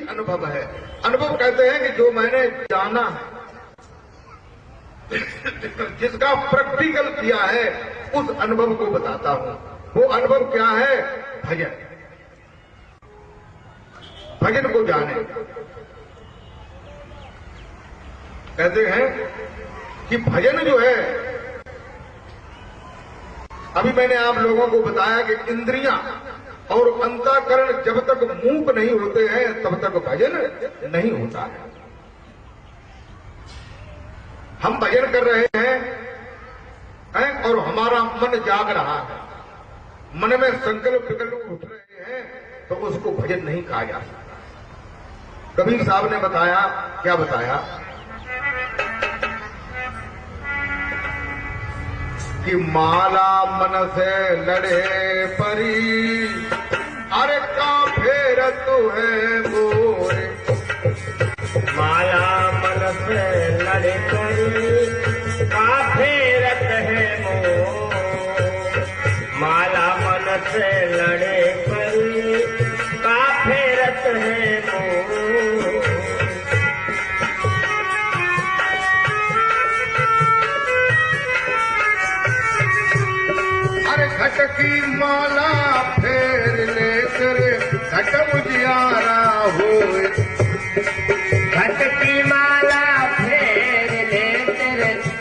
अनुभव है। अनुभव कहते हैं कि जो मैंने जाना है, जिसका प्रैक्टिकल किया है, उस अनुभव को बताता हूं। वो अनुभव क्या है? भजन। भजन को जाने। कहते हैं कि भजन जो है, अभी मैंने आप लोगों को बताया कि इंद्रियां और अंतःकरण जब तक मूक नहीं होते हैं तब तक भजन नहीं होता है। हम भजन कर रहे हैं और हमारा मन जाग रहा है, मन में संकल्प विकल्प उठ रहे हैं, तो उसको भजन नहीं कहा जा सकता। कबीर साहब ने बताया, क्या बताया कि माला मन से लड़े परी, अरे का फेरत है मोरे। माला मन से लड़े परी, का फेरत है मोर। माला मन से लड़े परी, का फेरत है मोर। घट की माला फेर लेकर घट उजियारा होए। घट की माला फेर लेकर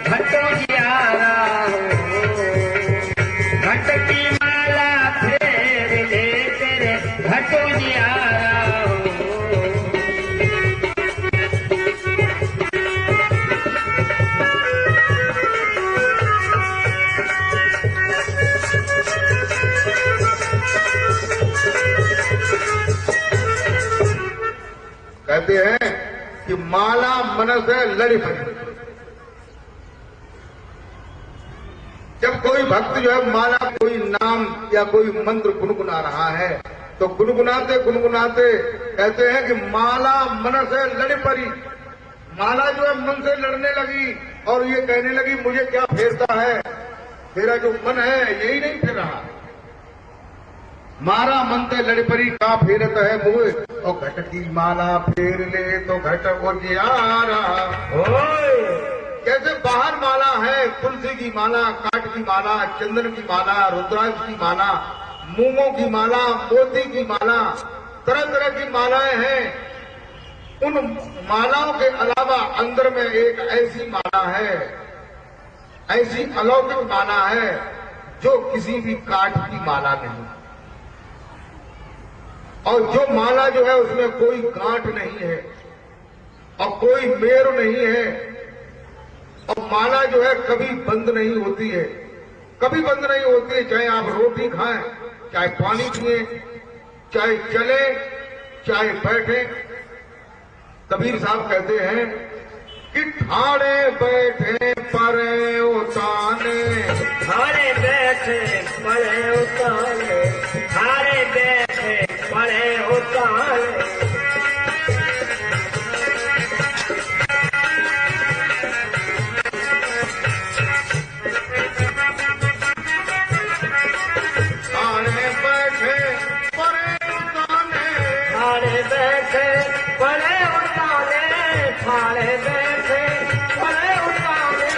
घट उजियारा हो। घट की माला फेर लेकर घट उजियारा हो। कहते हैं कि माला मन से लड़ी पड़ी। जब कोई भक्त जो है माला, कोई नाम या कोई मंत्र गुनगुना रहा है, तो गुनगुनाते गुनगुनाते कहते हैं कि माला मन से लड़ी पड़ी। माला जो है मन से लड़ने लगी और ये कहने लगी मुझे क्या फेरता है, तेरा जो मन है यही नहीं फेर रहा। मारा मन से लड़ परी, का फेरत है मुँह, और घट की माला फेर ले तो घट उजियारा। जैसे बाहर माला है, तुलसी की माला, काठ की माला, चंदन की माला, रुद्राक्ष की माला, मूंगों की माला, मोती की माला, तरह तरह की मालाएं हैं। उन मालाओं के अलावा अंदर में एक ऐसी माला है, ऐसी अलौकिक माला है जो किसी भी काठ की माला नहीं, और जो माला जो है उसमें कोई गांठ नहीं है और कोई मेर नहीं है, और माला जो है कभी बंद नहीं होती है, कभी बंद नहीं होती है। चाहे आप रोटी खाएं, चाहे पानी पिए, चाहे चले, चाहे बैठे। कबीर साहब कहते हैं कि ठाड़े बैठे परे उताने, ठाड़े बैठे परे उताने, ठाड़े बैठे परे उताने। ठाड़े बैठे परे उताने, ठाड़े बैठे परे उताने, ठाड़े बैठे परे उताने।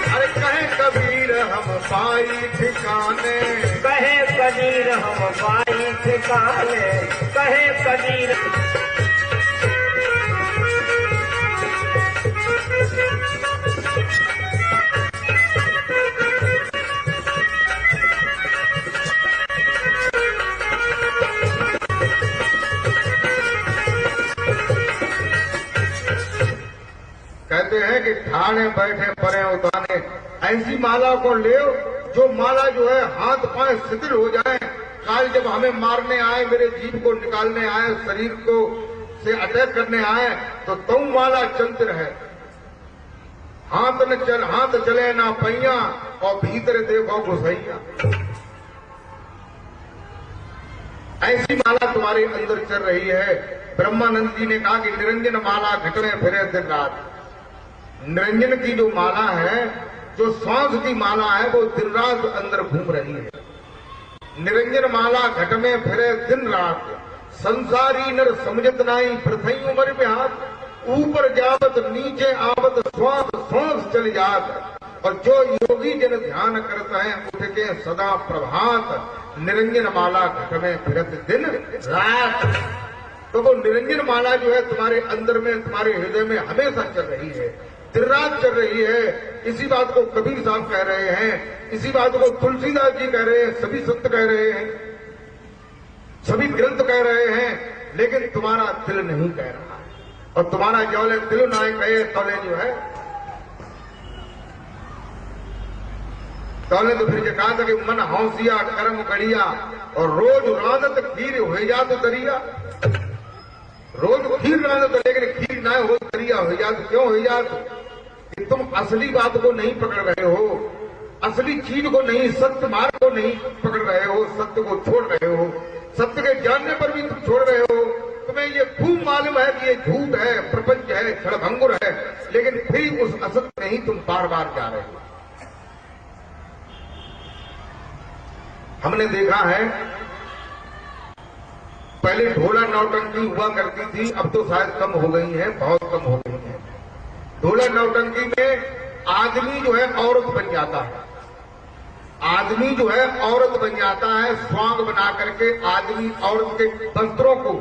अरे कहे कबीर हम पाई ठिकाने, कहे कबीर हम पाई ठिकाने, कहे कबीर। कहते हैं कि ठाणे बैठे परे उताने, ऐसी माला को ले जो माला जो है हाथ पांव शिथिल हो जाए, काल जब हमें मारने आए, मेरे जीव को निकालने आए, शरीर को से अटैक करने आए, तो तुम माला चलते रहे। हाथ चले ना पैया और भीतर देखो घुसैया। ऐसी माला तुम्हारे अंदर चल रही है। ब्रह्मानंद जी ने कहा कि निरंजन माला घट में फिरे दिन रात। निरंजन की जो माला है, जो श्वास की माला है, वो दिन रात अंदर घूम रही है। निरंजन माला घट में फिरे दिन रात, संसारी नर समझत नाई प्रथई उम्र में हाथ, ऊपर जावत नीचे आवत श्वास श्वास चल जात, और जो योगी जन ध्यान करते हैं उठ के सदा प्रभात, निरंजन माला घट में फिरत दिन रात। तो वो निरंजन माला जो है तुम्हारे अंदर में, तुम्हारे हृदय में हमेशा चल रही है, दिन रात चल रही है। इसी बात को कबीर साहब कह रहे हैं, इसी बात को तुलसीदास जी कह रहे हैं, सभी संत कह रहे हैं, सभी ग्रंथ कह रहे हैं, लेकिन तुम्हारा दिल नहीं कह रहा है। और तुम्हारा जौले दिल ना कहे तौले जो है, तौले तो फिर कहा था कि मन हौसिया कर्म कड़िया, और रोज रांदत खीर हो जा तो दरिया। रोज खीर रांदत, लेकिन खीर ना हो दरिया हो जा तो क्यों हो जा? कि तुम असली बात को नहीं पकड़ रहे हो, असली चीज को नहीं, सत्य मार्ग को नहीं पकड़ रहे हो, सत्य को छोड़ रहे हो, सत्य के जानने पर भी तुम छोड़ रहे हो। तुम्हें ये खूब मालूम है कि ये झूठ है, प्रपंच है, क्षणभंगुर है, लेकिन फिर उस असत्य में ही तुम बार बार जा रहे हो। हमने देखा है पहले ढोला नौटंकी हुआ करती थी, अब तो शायद कम हो गई है, बहुत कम हो गई है। ढोला नौटंकी में आदमी जो है औरत बन जाता है, आदमी जो है औरत बन जाता है, स्वांग बना करके आदमी औरत के वस्त्रों को,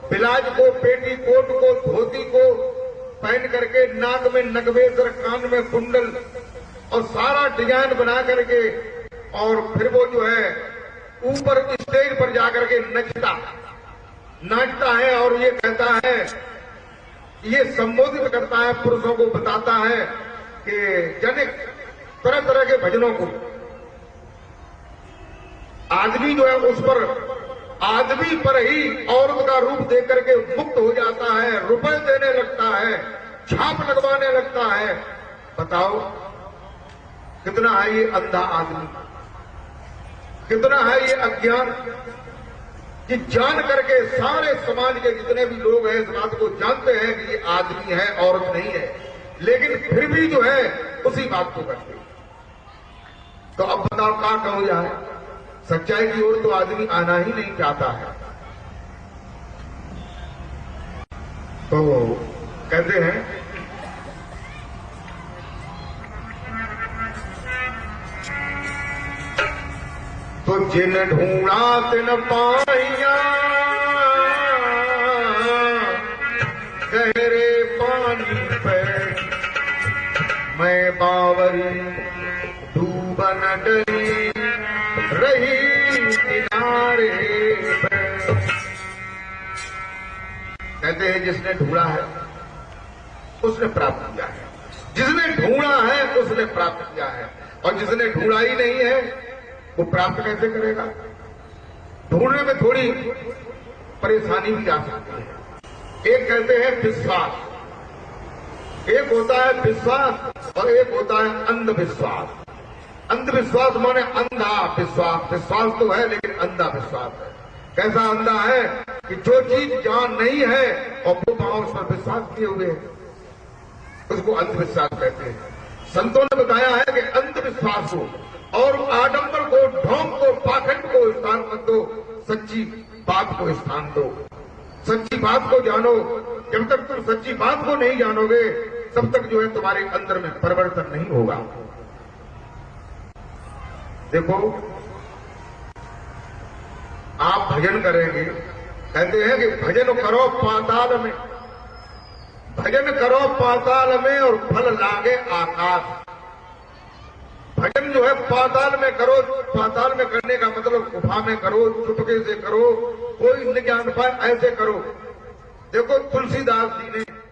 बिलाज को, पेटी कोट को, धोती को पहन करके, नाक में नगवेसर, कान में कुंडल और सारा डिजाइन बना करके, और फिर वो जो है ऊपर स्टेज पर जाकर के नाचता है, और ये कहता है, ये संबोधित करता है, पुरुषों को बताता है कि जनिक तरह तरह के भजनों को। आदमी जो है उस पर, आदमी पर ही औरत का रूप देख करके मुक्त हो जाता है, रुपए देने लगता है, छाप लगवाने लगता है। बताओ कितना है ये अंधा आदमी, कितना है ये अज्ञान, कि जान करके सारे समाज के जितने भी लोग हैं इस बात को जानते हैं कि ये आदमी है, औरत नहीं है, लेकिन फिर भी जो है उसी बात को करते हैं। तो अब बताओ क्या कहूं जाए? सच्चाई की ओर तो आदमी आना ही नहीं चाहता है। तो कहते हैं तो जिन ढूंढा तिन पाइया, गहरे पानी पे मैं बावरी डूबन डरी रही किनारे पे। कहते हैं जिसने ढूंढा है उसने प्राप्त किया है, जिसने ढूंढा है उसने प्राप्त किया है, और जिसने ढूंढा ही नहीं है वो प्राप्त कैसे करेगा? ढूंढने में थोड़ी परेशानी भी आ सकती है। एक कहते हैं विश्वास, एक होता है विश्वास और एक होता है अंधविश्वास। अंधविश्वास माने अंधा विश्वास, विश्वास तो है लेकिन अंधा विश्वास है। कैसा अंधा है कि जो चीज जहां नहीं है और वो वहां उस पर विश्वास किए हुए हैं, उसको अंधविश्वास कहते हैं। संतों ने बताया है कि अंधविश्वास को और आडंबर को, ढोंग को, पाखंड को स्थान मत दो, सच्ची बात को स्थान दो। सच्ची बात को जानो। जब तक तुम सच्ची बात को नहीं जानोगे तब तक जो है तुम्हारे अंदर में परिवर्तन नहीं होगा। देखो आप भजन करेंगे, कहते हैं कि भजन करो पाताल में, भजन करो पाताल में और फल लागे आकाश। भजन जो है पाताल में करो, पाताल में करने का मतलब गुफा में करो, चुपके से करो, कोई न जान पाए ऐसे करो। देखो तुलसीदास जी ने